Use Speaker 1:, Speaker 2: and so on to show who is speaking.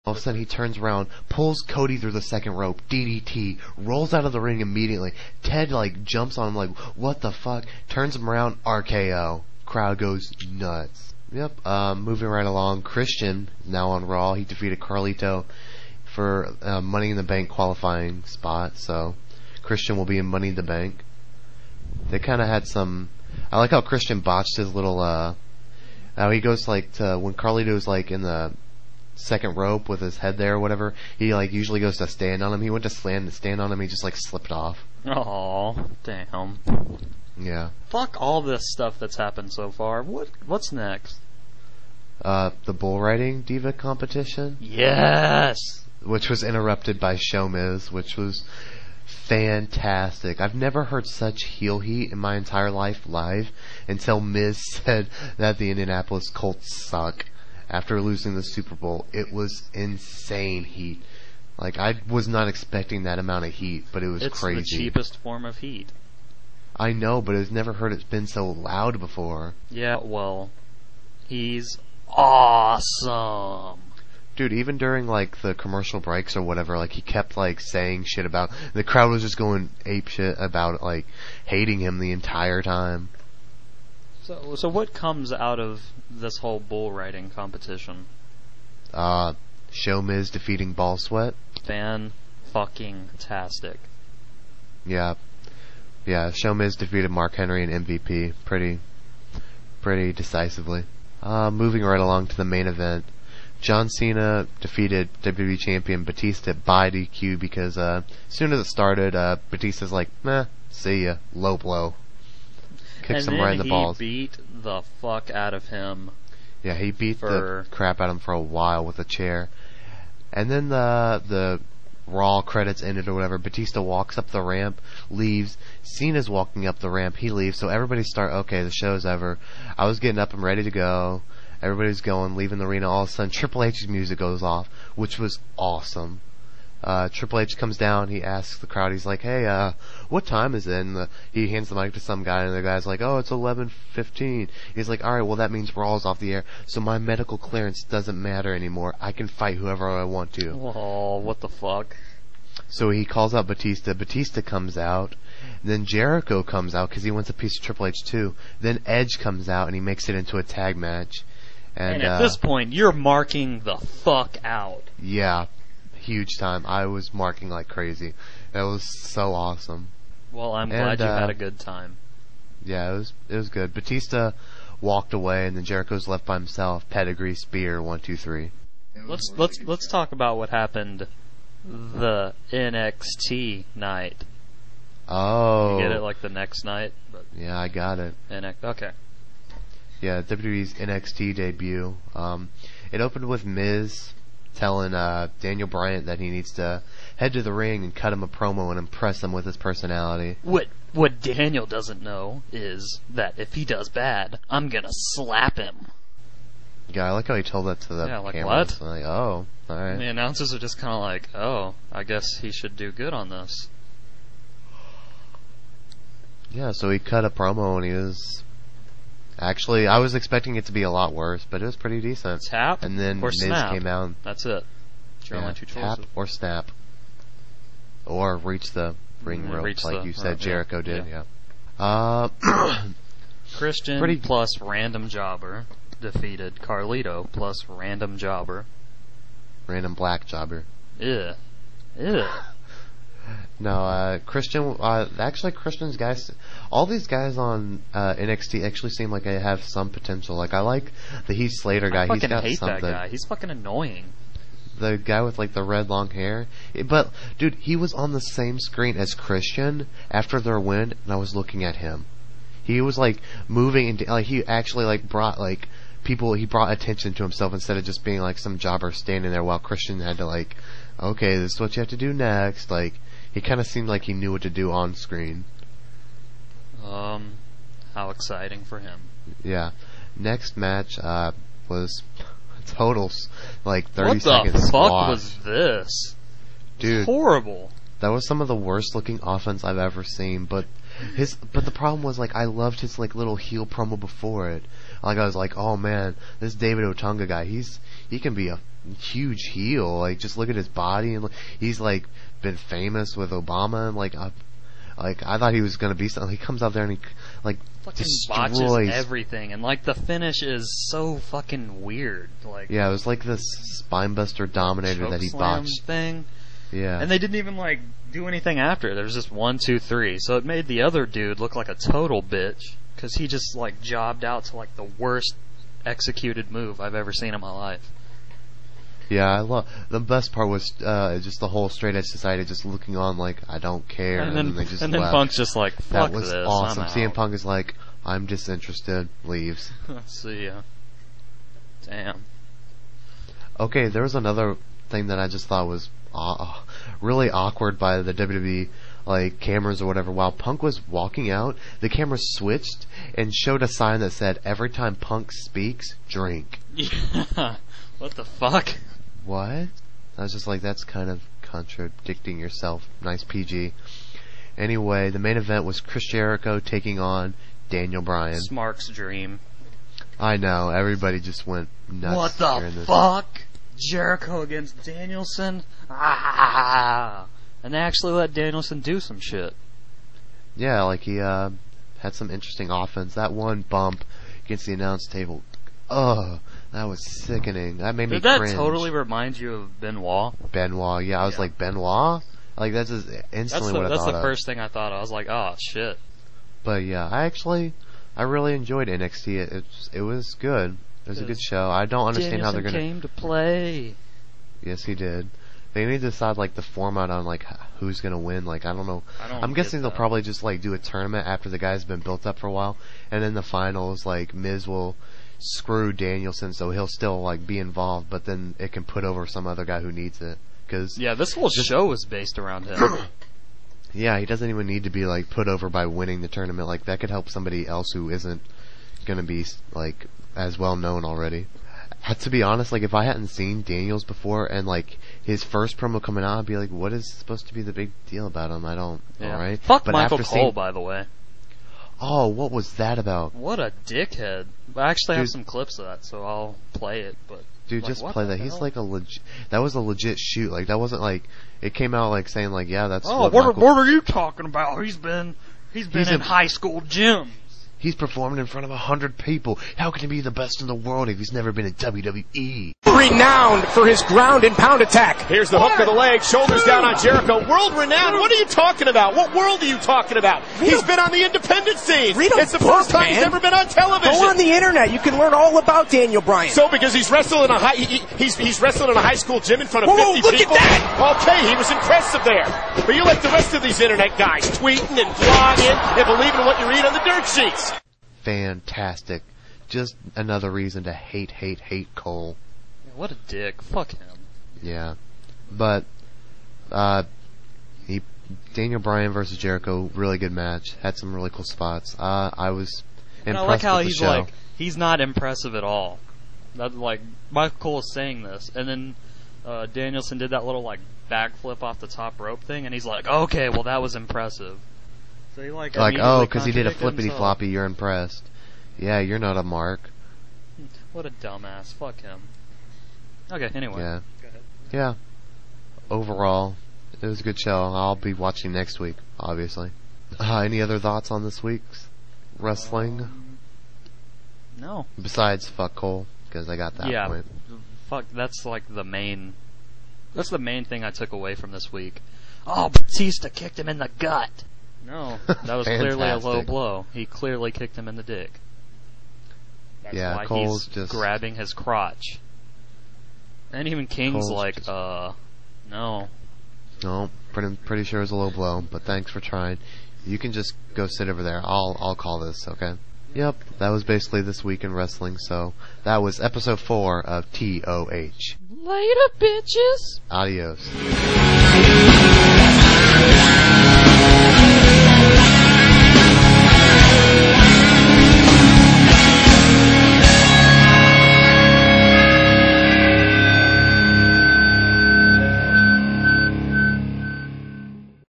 Speaker 1: All of a sudden he turns around, pulls Cody through the second rope, DDT, rolls out of the ring immediately. Ted jumps on him like, what the fuck? Turns him around, RKO. Crowd goes nuts. Yep, moving right along, Christian is now on Raw. He defeated Carlito for Money in the Bank qualifying spot, so Christian will be in Money in the Bank. They kind of had some... I like how Christian botched his little... how he goes when Carlito's in the second rope with his head there or whatever, he usually goes to stand on him. He went to stand on him, he just slipped off.
Speaker 2: Oh, damn.
Speaker 1: Yeah.
Speaker 2: Fuck all this stuff that's happened so far. What's next?
Speaker 1: The bull riding diva competition?
Speaker 2: Yes!
Speaker 1: Which was interrupted by Show Miz, which was fantastic. I've never heard such heel heat in my entire life live until Miz said that the Indianapolis Colts suck after losing the Super Bowl. It was insane heat. I was not expecting that amount of heat, but it was crazy.
Speaker 2: It's the cheapest form of heat.
Speaker 1: I know, but I've never heard it been so loud before.
Speaker 2: Yeah, well, he's awesome.
Speaker 1: Dude, even during the commercial breaks or whatever, he kept saying shit about... The crowd was just going ape shit about hating him the entire time.
Speaker 2: So what comes out of this whole bull riding competition?
Speaker 1: Show Miz defeating Ball Sweat.
Speaker 2: Fan-fucking-tastic.
Speaker 1: Yeah. Yeah, Show Miz defeated Mark Henry and MVP pretty decisively. Moving right along to the main event. John Cena defeated WWE Champion Batista by DQ because as soon as it started, Batista's meh, see ya, low blow. Kicks him right in the balls.
Speaker 2: And then he beat the fuck out of him.
Speaker 1: Yeah, he beat the crap out of him for a while with a chair. And then the Raw credits ended or whatever. Batista walks up the ramp, leaves. Cena's walking up the ramp, he leaves. So everybody okay, the show's over. I was getting up and ready to go. Everybody's going, leaving the arena. All of a sudden, Triple H's music goes off, which was awesome. Triple H comes down, he asks the crowd, he's like, hey, what time is it? And he hands the mic to some guy, and the guy's like, oh, it's 11:15. He's like, alright, well that means Raw's off the air, so my medical clearance doesn't matter anymore. I can fight whoever I want to.
Speaker 2: Oh, what the fuck?
Speaker 1: So he calls out Batista. Batista comes out. Then Jericho comes out because he wants a piece of Triple H too. Then Edge comes out and he makes it into a tag match. And
Speaker 2: at this point, you're marking the fuck out.
Speaker 1: Yeah, huge time. I was marking like crazy. That was so awesome.
Speaker 2: Well, I'm glad you had a good time.
Speaker 1: Yeah, it was good. Batista walked away, and then Jericho's left by himself. Pedigree, spear, 1, 2, 3.
Speaker 2: Let's talk about what happened the NXT night.
Speaker 1: Oh,
Speaker 2: you get it the next night? But
Speaker 1: yeah, I got it.
Speaker 2: Okay.
Speaker 1: Yeah, WWE's NXT debut. It opened with Miz telling Daniel Bryan that he needs to head to the ring and cut him a promo and impress him with his personality.
Speaker 2: What Daniel doesn't know is that if he does bad, I'm gonna slap him.
Speaker 1: Yeah, I like how he told that to the cameras.
Speaker 2: What?
Speaker 1: Oh, alright.
Speaker 2: The announcers are just kind of oh, I guess he should do good on this.
Speaker 1: Yeah, so he cut a promo and he was... Actually, I was expecting it to be a lot worse, but it was pretty decent.
Speaker 2: Tap
Speaker 1: and then
Speaker 2: or
Speaker 1: Miz
Speaker 2: snap?
Speaker 1: Came out.
Speaker 2: That's it. It's your only two choices.
Speaker 1: Tap or snap. Or reach the ring rope like you said Jericho did, yeah.
Speaker 2: Christian plus random jobber defeated Carlito plus random jobber.
Speaker 1: Random black jobber.
Speaker 2: Ew.
Speaker 1: No, Christian, actually Christian's guys, all these guys on NXT actually seem like they have some potential. I like the Heath Slater guy. He's got
Speaker 2: hate
Speaker 1: something.
Speaker 2: That guy. He's fucking annoying.
Speaker 1: The guy with the red long hair. But, dude, he was on the same screen as Christian after their win, and I was looking at him. He was moving and he actually brought people, he brought attention to himself instead of just being some jobber standing there while Christian had to okay, this is what you have to do next. He kind of seemed like he knew what to do on screen.
Speaker 2: How exciting for him.
Speaker 1: Yeah. Next match was total 30 second
Speaker 2: What the
Speaker 1: squash.
Speaker 2: fuck was this?
Speaker 1: Dude,
Speaker 2: horrible.
Speaker 1: That was some of the worst looking offense I've ever seen, but the problem was I loved his little heel promo before it. I was oh man, this David Otunga guy, he can be a huge heel. Like, just look at his body, and he's like been famous with Obama, and like I thought he was gonna be something. He comes out there and he like
Speaker 2: fucking
Speaker 1: destroys
Speaker 2: botches everything, and like the finish is so fucking weird. Like,
Speaker 1: yeah, it was like this spinebuster dominator that he botched
Speaker 2: thing.
Speaker 1: Yeah,
Speaker 2: and they didn't even like do anything after. There was just 1, 2, 3. So it made the other dude look like a total bitch because he just like jobbed out to like the worst executed move I've ever seen in my life.
Speaker 1: Yeah, I love the best part was just the whole straight edge society just looking on like I don't care,
Speaker 2: and then
Speaker 1: they just
Speaker 2: and then
Speaker 1: left.
Speaker 2: Punk's just like fuck
Speaker 1: that was
Speaker 2: this.
Speaker 1: awesome.
Speaker 2: I'm
Speaker 1: CM
Speaker 2: out.
Speaker 1: Punk is like I'm disinterested, leaves.
Speaker 2: See ya. Damn.
Speaker 1: Okay, there was another thing that I just thought was really awkward by the WWE like cameras or whatever. While Punk was walking out, the camera switched and showed a sign that said every time Punk speaks, drink.
Speaker 2: Yeah. What the fuck?
Speaker 1: What? I was just like, that's kind of contradicting yourself. Nice PG. Anyway, the main event was Chris Jericho taking on Daniel Bryan.
Speaker 2: Smark's dream.
Speaker 1: I know, everybody just went nuts.
Speaker 2: What the fuck? Jericho against Danielson? Ah! And they actually let Danielson do some shit.
Speaker 1: Yeah, like he had some interesting offense. That one bump against the announce table, that was sickening. That made me cringe.
Speaker 2: Did that totally remind you of Benoit?
Speaker 1: Benoit, yeah. I was like, Benoit? Like, that's just instantly what I thought of.
Speaker 2: That's the first thing I thought of. I was like, oh, shit.
Speaker 1: But yeah, I really enjoyed NXT. It was good. It was a good show. I don't understand how they're gonna...
Speaker 2: came to play.
Speaker 1: Yes, he did. They need to decide, like, the format on, like, who's gonna win. Like, I don't know. I'm guessing they'll probably just, like, do a tournament after the guy's been built up for a while. And then the finals, like, Miz will screw Danielson, so he'll still, like, be involved, but then it can put over some other guy who needs it. Cause
Speaker 2: yeah, this whole show is based around him.
Speaker 1: Yeah, he doesn't even need to be, like, put over by winning the tournament. Like, that could help somebody else who isn't gonna be, like, as well known already. To be honest, like, if I hadn't seen Daniels before and, like, his first promo coming out, I'd be like, what is supposed to be the big deal about him? I don't, alright?
Speaker 2: Fuck but Michael Cole, by the way.
Speaker 1: Oh, what was that about?
Speaker 2: What a dickhead. I actually have some clips of that, so I'll play it, but...
Speaker 1: Dude,
Speaker 2: like,
Speaker 1: just play that. He's like that was a legit shoot. Like, that wasn't like, it came out like saying like, yeah, that's
Speaker 2: what are you talking about? He's been in high school gyms.
Speaker 1: He's performed in front of 100 people. How can he be the best in the world if he's never been in WWE?
Speaker 3: Renowned for his ground and pound attack. Here's the hook of the leg, shoulders down on Jericho. World renowned? What are you talking about? What world are you talking about? He's been on the independent scene. It's the first time he's ever been on television.
Speaker 4: Go on the internet. You can learn all about Daniel Bryan.
Speaker 3: So because he's wrestled in a he's wrestled in a high school gym in front of 50 people.
Speaker 4: Look at that!
Speaker 3: Okay, he was impressive there. But you let the rest of these internet guys tweeting and blogging and believing in what you read on the dirt sheets.
Speaker 1: Fantastic. Just another reason to hate Cole.
Speaker 2: What a dick. Fuck him.
Speaker 1: Yeah. But, Daniel Bryan versus Jericho, really good match. Had some really cool spots. I was impressed
Speaker 2: I like how
Speaker 1: with the
Speaker 2: he's
Speaker 1: show.
Speaker 2: like, he's not impressive at all. That, like, Michael Cole is saying this, and then Danielson did that little, like, backflip off the top rope thing, and he's like, okay, well, that was impressive. So he, like
Speaker 1: oh, because he did a flippity-floppy, you're impressed. Yeah, you're not a mark.
Speaker 2: What a dumbass. Fuck him. Okay, anyway.
Speaker 1: Yeah.
Speaker 2: Go ahead.
Speaker 1: Yeah. Overall, it was a good show. I'll be watching next week, obviously. Any other thoughts on this week's wrestling?
Speaker 2: No.
Speaker 1: Besides, fuck Cole, because I got that point.
Speaker 2: Fuck, that's like the main thing I took away from this week. Oh, Batista kicked him in the gut. No, that was clearly a low blow. He clearly kicked him in the dick. That's why
Speaker 1: Cole's
Speaker 2: he's
Speaker 1: just
Speaker 2: grabbing his crotch. And even King's
Speaker 1: Cole's
Speaker 2: like, no.
Speaker 1: No, pretty sure it's a low blow, but thanks for trying. You can just go sit over there. I'll call this, okay? Yep, that was basically this week in wrestling, so that was episode 4 of TOH.
Speaker 2: Later, bitches!
Speaker 1: Adios.